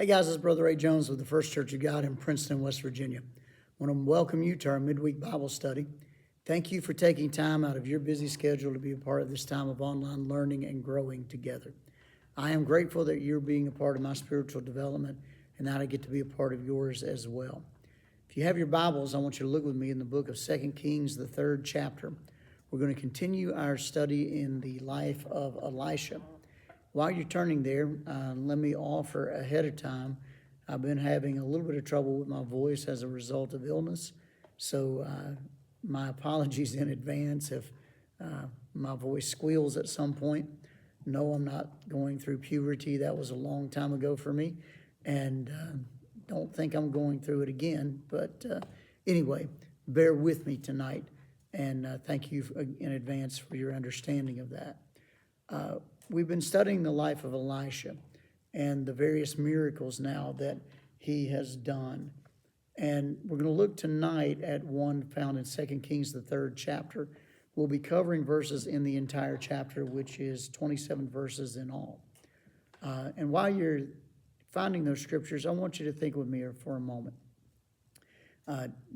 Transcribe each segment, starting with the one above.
Hey guys, this is Brother Ray Jones with the First Church of God in Princeton, West Virginia. I want to welcome you to our midweek Bible study. Thank you for taking time out of your busy schedule to be a part of this time of online learning and growing together. I am grateful that you're being a part of my spiritual development and that I get to be a part of yours as well. If you have your Bibles, I want you to look with me in the book of 2 Kings, the 3rd chapter. We're going to continue our study in the life of Elisha. While you're turning there, let me offer ahead of time, I've been having a little bit of trouble with my voice as a result of illness, so my apologies in advance if my voice squeals at some point. No, I'm not going through puberty. That was a long time ago for me, and don't think I'm going through it again. But anyway, bear with me tonight, and thank you in advance for your understanding of that. We've been studying the life of Elisha and the various miracles now that he has done. And we're going to look tonight at one found in 2 Kings, the 3rd chapter. We'll be covering verses in the entire chapter, which is 27 verses in all. And while you're finding those scriptures, I want you to think with me for a moment.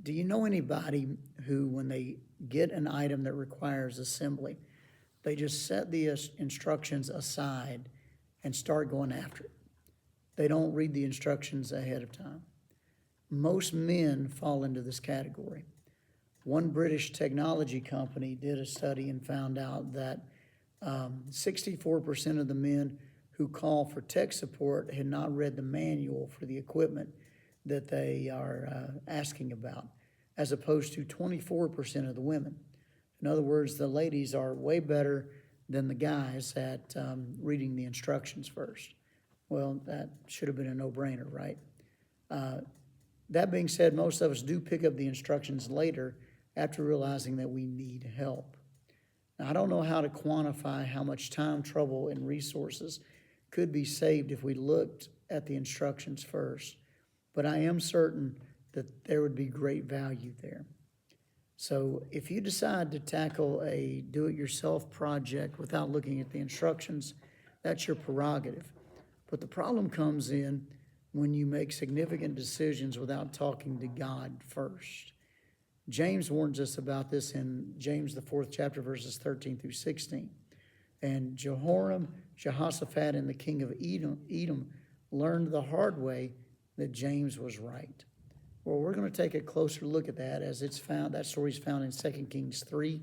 Do you know anybody who, when they get an item that requires assembly, they just set the instructions aside and start going after it? They don't read the instructions ahead of time. Most men fall into this category. One British technology company did a study and found out that 64% of the men who call for tech support had not read the manual for the equipment that they are asking about, as opposed to 24% of the women. In other words, the ladies are way better than the guys at reading the instructions first. Well, that should have been a no-brainer, right? That being said, most of us do pick up the instructions later after realizing that we need help. Now, I don't know how to quantify how much time, trouble, and resources could be saved if we looked at the instructions first, but I am certain that there would be great value there. So if you decide to tackle a do-it-yourself project without looking at the instructions, that's your prerogative. But the problem comes in when you make significant decisions without talking to God first. James warns us about this in James, the 4th chapter, verses 13 through 16. And Jehoram, Jehoshaphat, and the king of Edom learned the hard way that James was right. Well, we're going to take a closer look at that as it's found. That story is found in 2 Kings 3.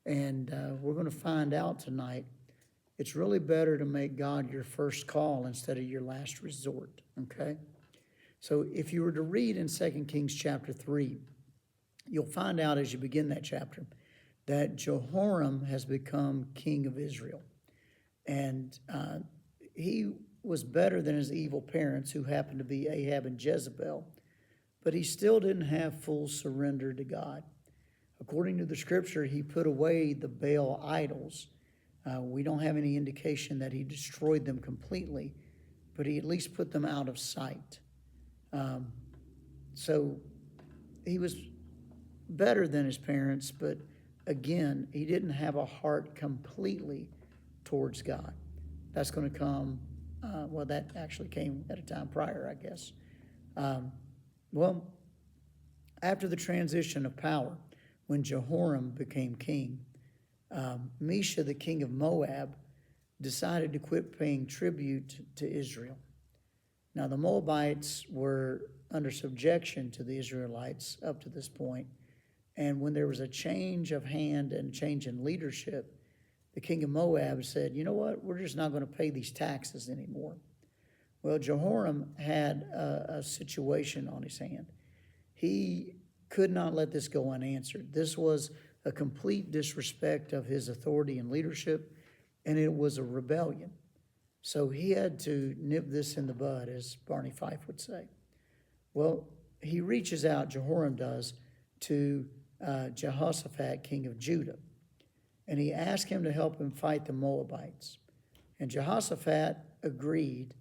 And we're going to find out tonight it's really better to make God your first call instead of your last resort, okay? So if you were to read in 2 Kings chapter 3, you'll find out as you begin that chapter that Jehoram has become king of Israel. And he was better than his evil parents, who happened to be Ahab and Jezebel, but he still didn't have full surrender to God. According to the scripture, he put away the Baal idols. We don't have any indication that he destroyed them completely, but he at least put them out of sight. So he was better than his parents, but again, he didn't have a heart completely towards God. That's going to come, that actually came at a time prior, I guess. After the transition of power, when Jehoram became king, Elisha, the king of Moab, decided to quit paying tribute to Israel. Now, the Moabites were under subjection to the Israelites up to this point, and when there was a change of hand and change in leadership, the king of Moab said, you know what, we're just not going to pay these taxes anymore. Well, Jehoram had a situation on his hand. He could not let this go unanswered. This was a complete disrespect of his authority and leadership, and it was a rebellion. So he had to nip this in the bud, as Barney Fife would say. Well, he reaches out, Jehoram does, to Jehoshaphat, king of Judah, and he asked him to help him fight the Moabites. And Jehoshaphat agreed,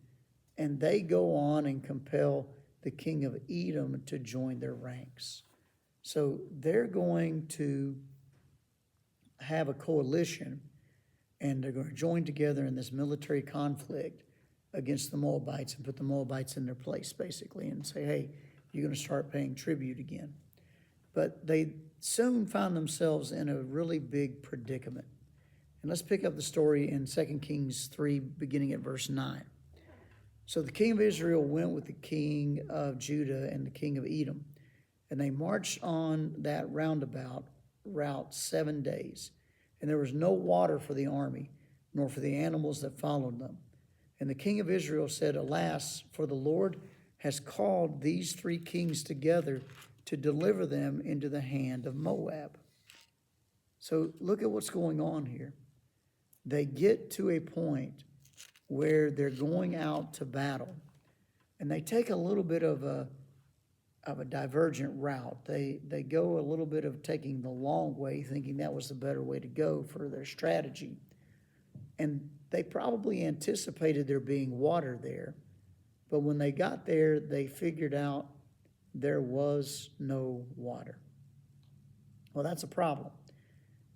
and they go on and compel the king of Edom to join their ranks. So they're going to have a coalition, and they're going to join together in this military conflict against the Moabites and put the Moabites in their place, basically, and say, hey, you're going to start paying tribute again. But they soon found themselves in a really big predicament. And let's pick up the story in 2 Kings 3, beginning at verse 9. So the king of Israel went with the king of Judah and the king of Edom, and they marched on that roundabout route 7 days. And there was no water for the army, nor for the animals that followed them. And the king of Israel said, Alas, for the Lord has called these 3 kings together to deliver them into the hand of Moab. So look at what's going on here. They get to a point where they're going out to battle, and they take a little bit of a divergent route. They go a little bit of taking the long way, thinking that was the better way to go for their strategy. And they probably anticipated there being water there, but when they got there, they figured out there was no water. Well, that's a problem.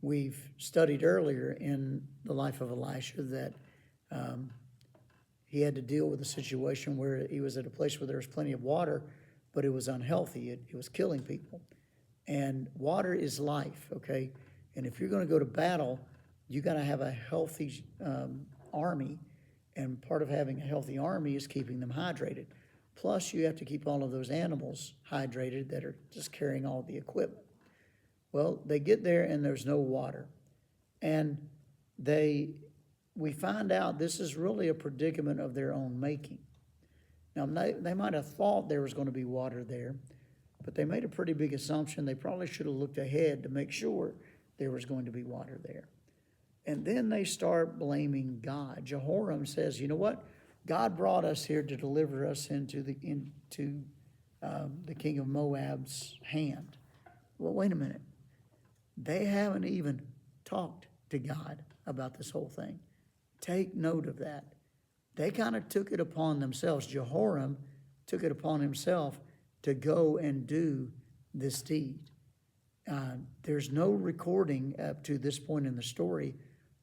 We've studied earlier in the life of Elisha that he had to deal with a situation where he was at a place where there was plenty of water, but it was unhealthy. It was killing people. And water is life, okay? And if you're going to go to battle, you got to have a healthy army, and part of having a healthy army is keeping them hydrated. Plus, you have to keep all of those animals hydrated that are just carrying all the equipment. Well, they get there and there's no water. And we find out this is really a predicament of their own making. Now, they might have thought there was going to be water there, but they made a pretty big assumption. They probably should have looked ahead to make sure there was going to be water there. And then they start blaming God. Jehoram says, you know what? God brought us here to deliver us into the king of Moab's hand. Well, wait a minute. They haven't even talked to God about this whole thing. Take note of that. They kind of took it upon themselves. Jehoram took it upon himself to go and do this deed. There's no recording up to this point in the story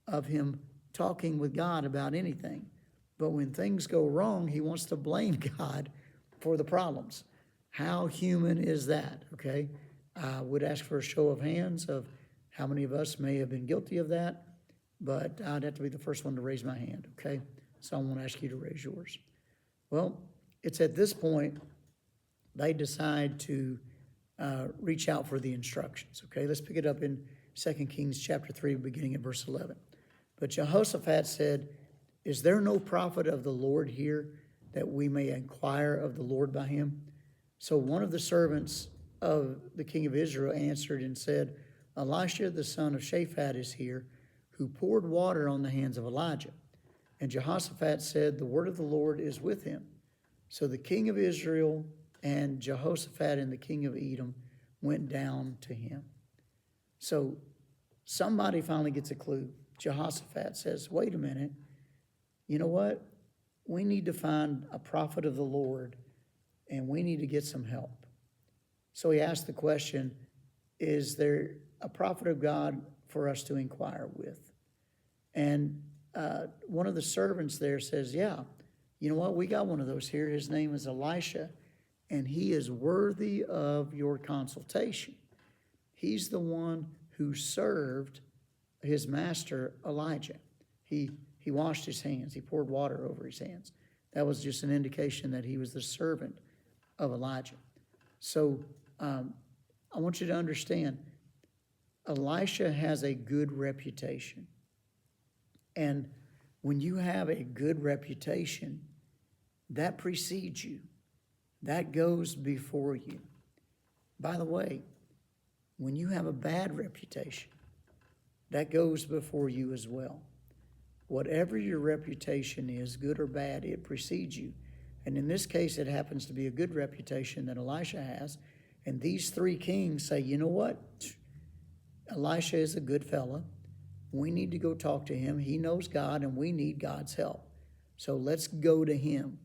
of him talking with God about anything. But when things go wrong, he wants to blame God for the problems. How human is that, okay? I would ask for a show of hands of how many of us may have been guilty of that, but I'd have to be the first one to raise my hand, okay? So I won't ask you to raise yours. Well, it's at this point they decide to reach out for the instructions, okay? Let's pick it up in 2 Kings chapter 3, beginning at verse 11. But Jehoshaphat said, Is there no prophet of the Lord here that we may inquire of the Lord by him? So one of the servants of the king of Israel answered and said, Elisha the son of Shaphat is here, who poured water on the hands of Elijah. And Jehoshaphat said, The word of the Lord is with him. So the king of Israel and Jehoshaphat and the king of Edom went down to him. So somebody finally gets a clue. Jehoshaphat says, wait a minute, you know what? We need to find a prophet of the Lord, and we need to get some help. So he asked the question, is there a prophet of God for us to inquire with? And one of the servants there says, yeah, you know what? We got one of those here. His name is Elisha, and he is worthy of your consultation. He's the one who served his master Elijah. He washed his hands. He poured water over his hands. That was just an indication that he was the servant of Elijah. So I want you to understand, Elisha has a good reputation. And when you have a good reputation, that precedes you. That goes before you. By the way, when you have a bad reputation, that goes before you as well. Whatever your reputation is, good or bad, it precedes you. And in this case, it happens to be a good reputation that Elisha has. And these 3 kings say, you know what? Elisha is a good fella. We need to go talk to him. He knows God, and we need God's help. So let's go to him.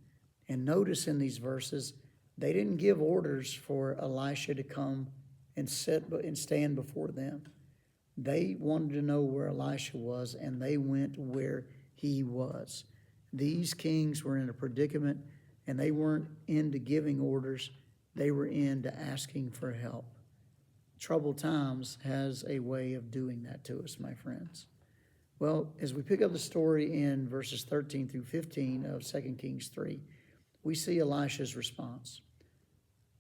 And notice in these verses, they didn't give orders for Elisha to come and sit and stand before them. They wanted to know where Elisha was, and they went where he was. These kings were in a predicament, and they weren't into giving orders. They were into asking for help. Troubled times has a way of doing that to us, my friends. Well, as we pick up the story in verses 13 through 15 of 2 Kings 3, we see Elisha's response.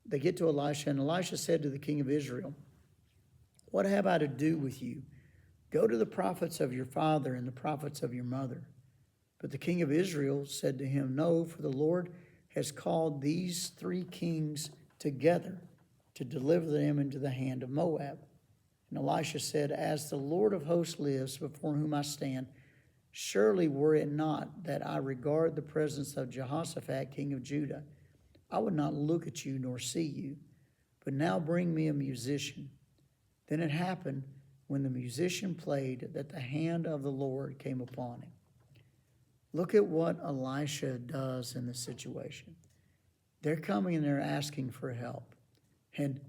They get to Elisha, and Elisha said to the king of Israel, "What have I to do with you? Go to the prophets of your father and the prophets of your mother." But the king of Israel said to him, "No, for the Lord has called these 3 kings together to deliver them into the hand of Moab." And Elisha said, "As the Lord of hosts lives, before whom I stand, surely were it not that I regard the presence of Jehoshaphat, king of Judah, I would not look at you nor see you. But now bring me a musician." Then it happened, when the musician played, that the hand of the Lord came upon him. Look at what Elisha does in this situation. They're coming and they're asking for help. And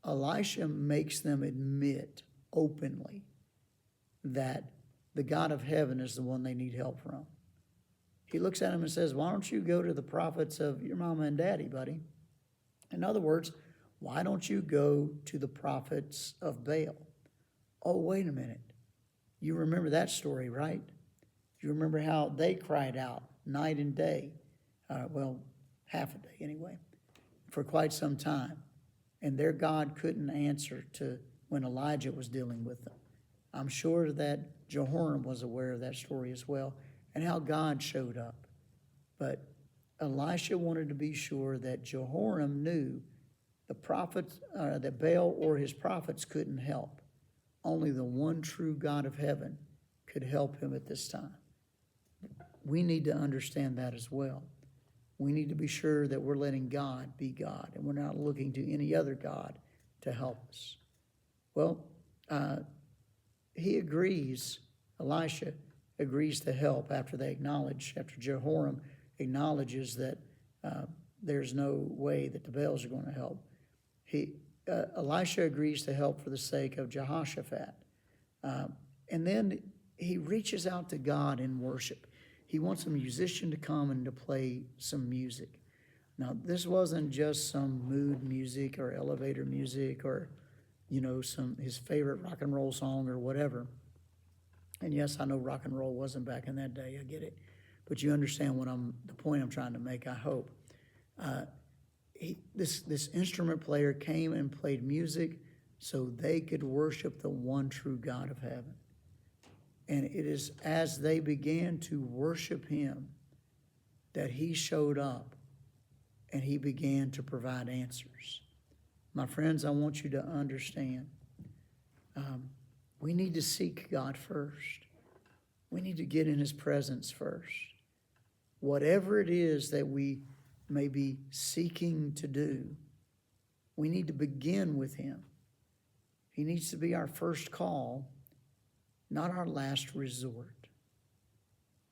Elisha makes them admit openly that the God of heaven is the one they need help from. He looks at him and says, "Why don't you go to the prophets of your mama and daddy, buddy?" In other words, why don't you go to the prophets of Baal? Oh, wait a minute. You remember that story, right? You remember how they cried out night and day, well, half a day anyway, for quite some time. And their God couldn't answer to when Elijah was dealing with them. I'm sure that Jehoram was aware of that story as well, and how God showed up. But Elisha wanted to be sure that Jehoram knew the prophets, that Baal or his prophets couldn't help. Only the one true God of heaven could help him at this time. We need to understand that as well. We need to be sure that we're letting God be God, and we're not looking to any other God to help us. Well, he agrees, Elisha agrees to help after Jehoram acknowledges that there's no way that the Baals are going to help. Elisha agrees to help for the sake of Jehoshaphat. And then he reaches out to God in worship. He wants a musician to come and to play some music. Now, this wasn't just some mood music or elevator music or, his favorite rock and roll song or whatever. And yes, I know rock and roll wasn't back in that day. I get it. But you understand the point I'm trying to make, I hope. This instrument player came and played music so they could worship the one true God of heaven. And it is as they began to worship him that he showed up and he began to provide answers. My friends, I want you to understand, we need to seek God first. We need to get in his presence first. Whatever it is that we may be seeking to do, we need to begin with him. He needs to be our first call, not our last resort.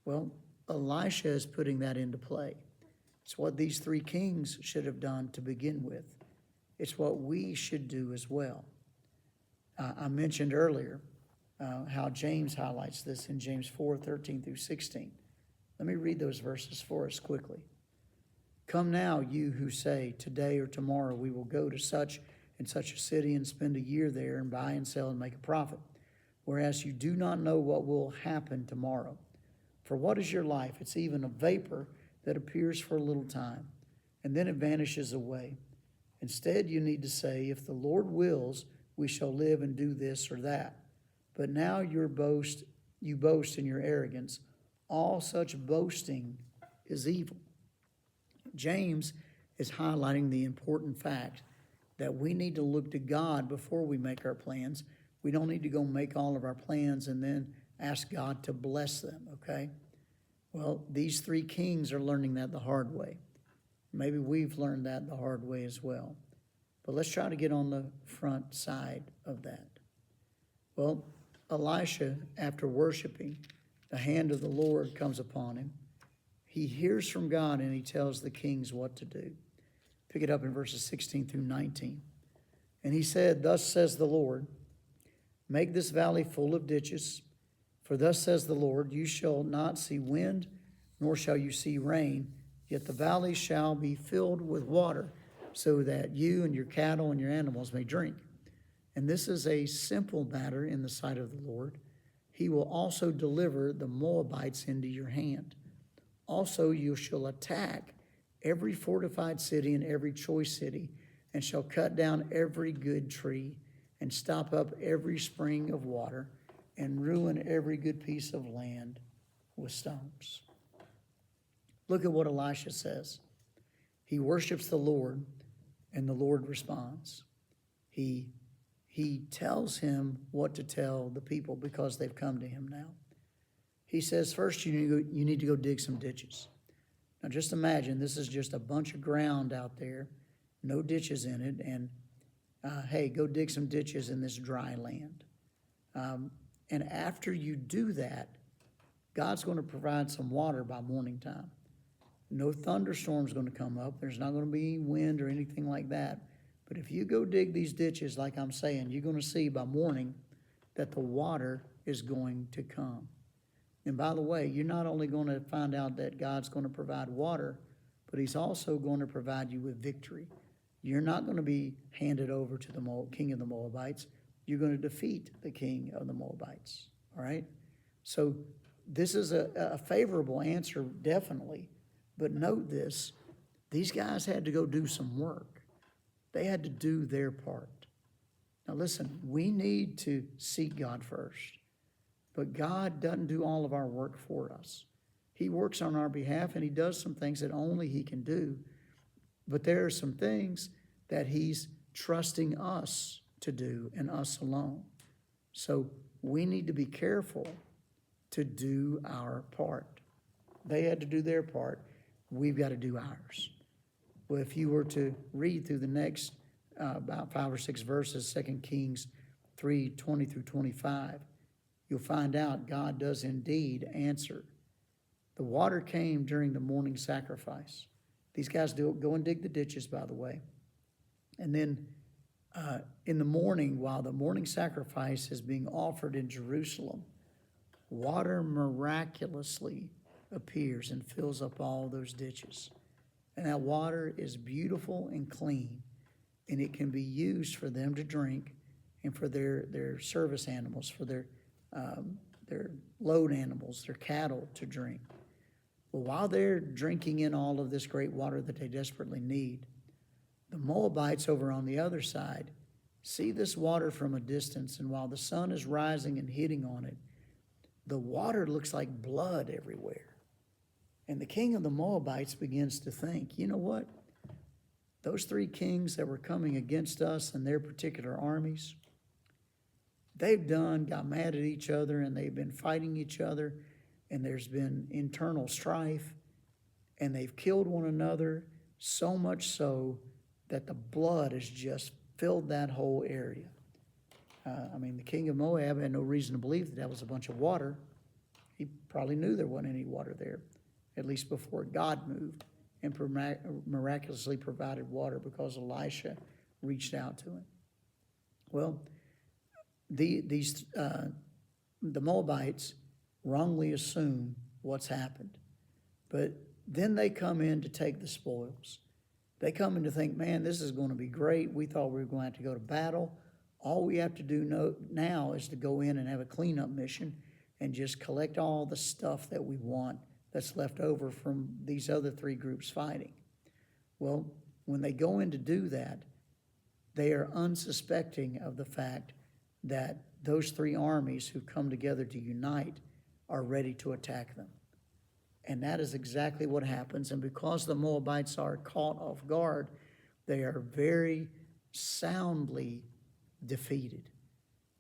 Well, Elisha is putting that into play. It's what these 3 kings should have done to begin with. It's what we should do as well. I mentioned earlier how James highlights this in James 4:13 through 16. Let me read those verses for us quickly. "Come now, you who say, today or tomorrow we will go to such and such a city and spend a year there and buy and sell and make a profit, whereas you do not know what will happen tomorrow. For what is your life? It's even a vapor that appears for a little time, and then it vanishes away. Instead, you need to say, if the Lord wills, we shall live and do this or that. But now you boast in your arrogance. All such boasting is evil." James is highlighting the important fact that we need to look to God before we make our plans. We don't need to go make all of our plans and then ask God to bless them, okay? Well, these 3 kings are learning that the hard way. Maybe we've learned that the hard way as well. But let's try to get on the front side of that. Well, Elisha, after worshiping, the hand of the Lord comes upon him. He hears from God and he tells the kings what to do. Pick it up in verses 16 through 19. "And he said, thus says the Lord, make this valley full of ditches. For thus says the Lord, you shall not see wind, nor shall you see rain, yet the valleys shall be filled with water, so that you and your cattle and your animals may drink. And this is a simple matter in the sight of the Lord. He will also deliver the Moabites into your hand. Also you shall attack every fortified city and every choice city, and shall cut down every good tree, and stop up every spring of water, and ruin every good piece of land with stones. Look at what Elisha says. He worships the Lord, and the Lord responds. He tells him what to tell the people because they've come to him now. He says, first, you need to go dig some ditches. Now, just imagine this is just a bunch of ground out there, no ditches in it, and hey, go dig some ditches in this dry land. And after you do that, God's going to provide some water by morning time. No thunderstorm's going to come up. There's not going to be wind or anything like that. But if you go dig these ditches, like I'm saying, you're going to see by morning that the water is going to come. And by the way, you're not only going to find out that God's going to provide water, but he's also going to provide you with victory. You're not going to be handed over to the king of the Moabites. You're going to defeat the king of the Moabites, all right? So this is a favorable answer, definitely. But note this, these guys had to go do some work. They had to do their part. Now listen, we need to seek God first. But God doesn't do all of our work for us. He works on our behalf, and he does some things that only he can do. But there are some things that he's trusting us to do, and us alone. So we need to be careful to do our part. They had to do their part. We've got to do ours. Well, if you were to read through the next about 5 or 6 verses, 2 Kings 3:20 through 25, you'll find out God does indeed answer. The water came during the morning sacrifice. These guys go and dig the ditches, by the way. And then in the morning, while the morning sacrifice is being offered in Jerusalem, water miraculously appears and fills up all those ditches. And that water is beautiful and clean, and it can be used for them to drink and for their service animals, for their load animals, their cattle to drink. Well, while they're drinking in all of this great water that they desperately need, the Moabites over on the other side see this water from a distance, and while the sun is rising and hitting on it, the water looks like blood everywhere. And the king of the Moabites begins to think, you know what? Those 3 kings that were coming against us and their particular armies, they've got mad at each other, and they've been fighting each other, and there's been internal strife, and they've killed one another, so much so that the blood has just filled that whole area. The king of Moab had no reason to believe that was a bunch of water. He probably knew there wasn't any water there, at least before God moved and miraculously provided water because Elisha reached out to him. Well, the Moabites wrongly assume what's happened, but then they come in to take the spoils. They come in to think, man, this is going to be great. We thought we were going to have to go to battle. All we have to do now is to go in and have a cleanup mission and just collect all the stuff that we want that's left over from these other 3 groups fighting. Well, when they go in to do that, they are unsuspecting of the fact that those 3 armies who come together to unite are ready to attack them. And that is exactly what happens. And because the Moabites are caught off guard, they are very soundly defeated.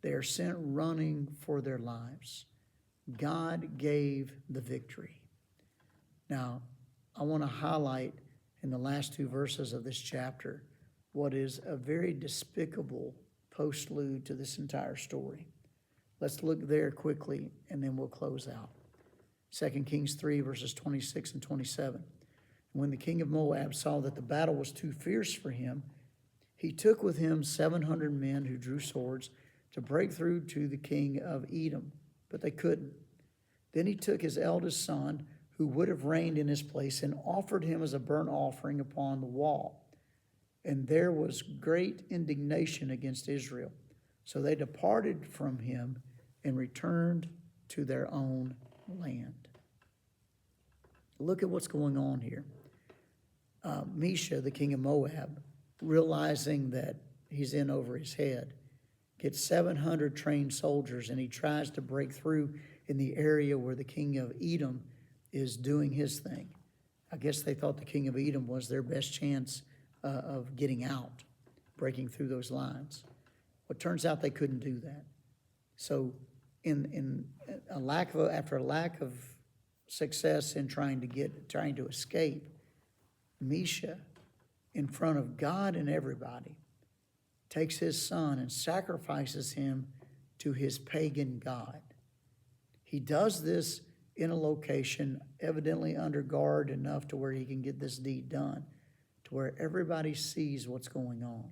They are sent running for their lives. God gave the victory. Now, I want to highlight in the last 2 verses of this chapter what is a very despicable postlude to this entire story. Let's look there quickly, and then we'll close out. 2 Kings 3, verses 26 and 27. When the king of Moab saw that the battle was too fierce for him, he took with him 700 men who drew swords to break through to the king of Edom, but they couldn't. Then he took his eldest son, who would have reigned in his place, and offered him as a burnt offering upon the wall. And there was great indignation against Israel. So they departed from him and returned to their own land. Look at what's going on here. Mesha, the king of Moab, realizing that he's in over his head, gets 700 trained soldiers, and he tries to break through in the area where the king of Edom is doing his thing. I guess they thought the king of Edom was their best chance of getting out, breaking through those lines. Well, it turns out they couldn't do that. So after a lack of success in trying to escape, Mesha, in front of God and everybody, takes his son and sacrifices him to his pagan god. He does this in a location evidently under guard enough to where he can get this deed done, to where everybody sees what's going on.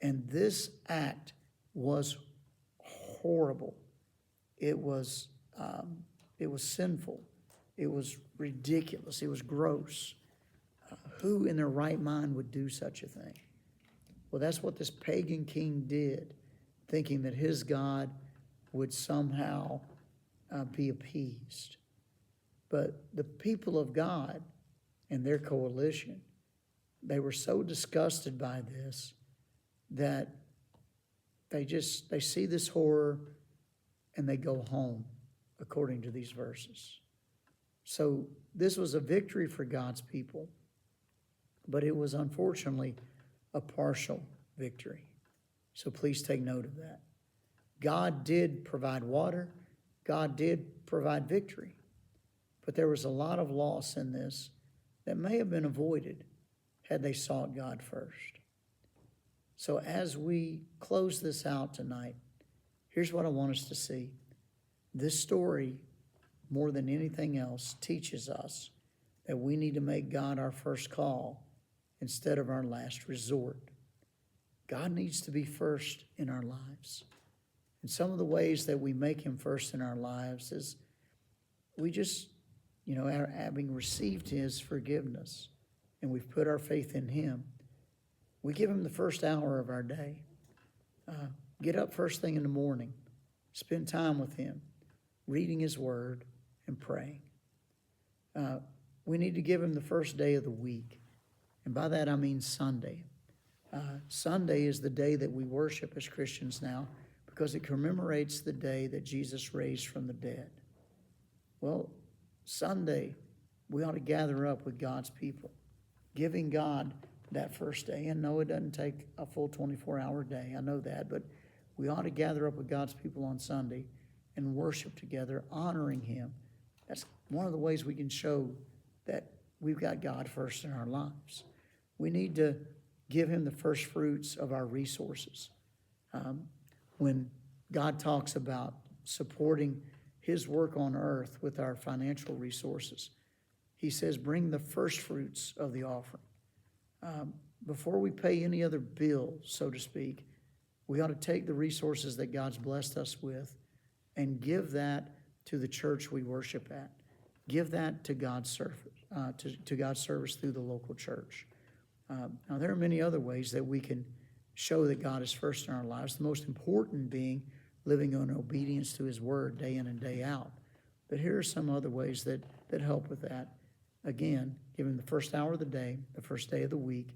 And this act was horrible. It was sinful. It was ridiculous. It was gross. Who in their right mind would do such a thing? Well, that's what this pagan king did, thinking that his God would somehow be appeased. But the people of God and their coalition, they were so disgusted by this that they see this horror and they go home, according to these verses. So this was a victory for God's people, but it was unfortunately a partial victory. So please take note of that. God did provide water. God did provide victory. But there was a lot of loss in this that may have been avoided had they sought God first. So as we close this out tonight, here's what I want us to see. This story, more than anything else, teaches us that we need to make God our first call instead of our last resort. God needs to be first in our lives. And some of the ways that we make him first in our lives is we just, having received his forgiveness and we've put our faith in him, we give him the first hour of our day. Get up first thing in the morning, spend time with him, reading his word and praying. We need to give him the first day of the week. And by that I mean Sunday. Sunday is the day that we worship as Christians now because it commemorates the day that Jesus raised from the dead. Well, Sunday, we ought to gather up with God's people, giving God that first day. And no, it doesn't take a full 24-hour day. I know that. But we ought to gather up with God's people on Sunday and worship together, honoring him. That's one of the ways we can show that we've got God first in our lives. We need to give him the first fruits of our resources. When God talks about supporting his work on earth with our financial resources, he says, bring the first fruits of the offering. Before we pay any other bill, so to speak, we ought to take the resources that God's blessed us with and give that to the church we worship at. Give that to God's service, to God's service through the local church. Now, there are many other ways that we can show that God is first in our lives, the most important being living in obedience to his word day in and day out. But here are some other ways that help with that. Again, give him the first hour of the day, the first day of the week,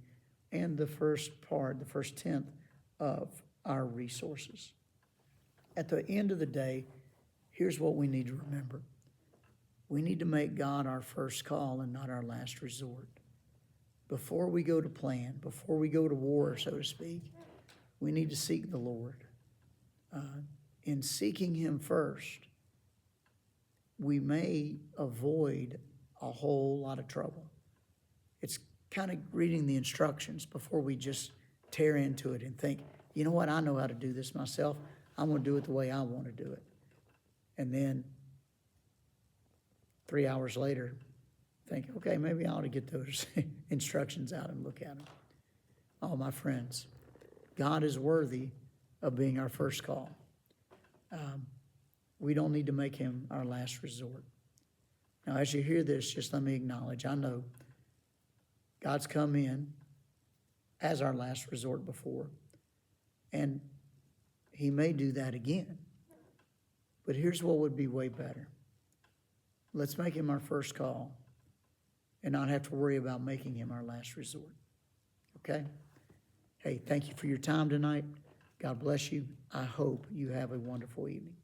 and the first tenth of our resources. At the end of the day, here's what we need to remember. We need to make God our first call and not our last resort. Before we go to plan, before we go to war, so to speak, we need to seek the Lord. In seeking him first, we may avoid a whole lot of trouble. It's kind of reading the instructions before we just tear into it and think, you know what, I know how to do this myself. I'm going to do it the way I want to do it. And then 3 hours later, think, okay, maybe I ought to get those instructions out and look at them. Oh, my friends, God is worthy of being our first call. We don't need to make him our last resort. Now, as you hear this, just let me acknowledge, I know God's come in as our last resort before, and he may do that again. But here's what would be way better. Let's make him our first call and not have to worry about making him our last resort. Okay? Hey, thank you for your time tonight. God bless you. I hope you have a wonderful evening.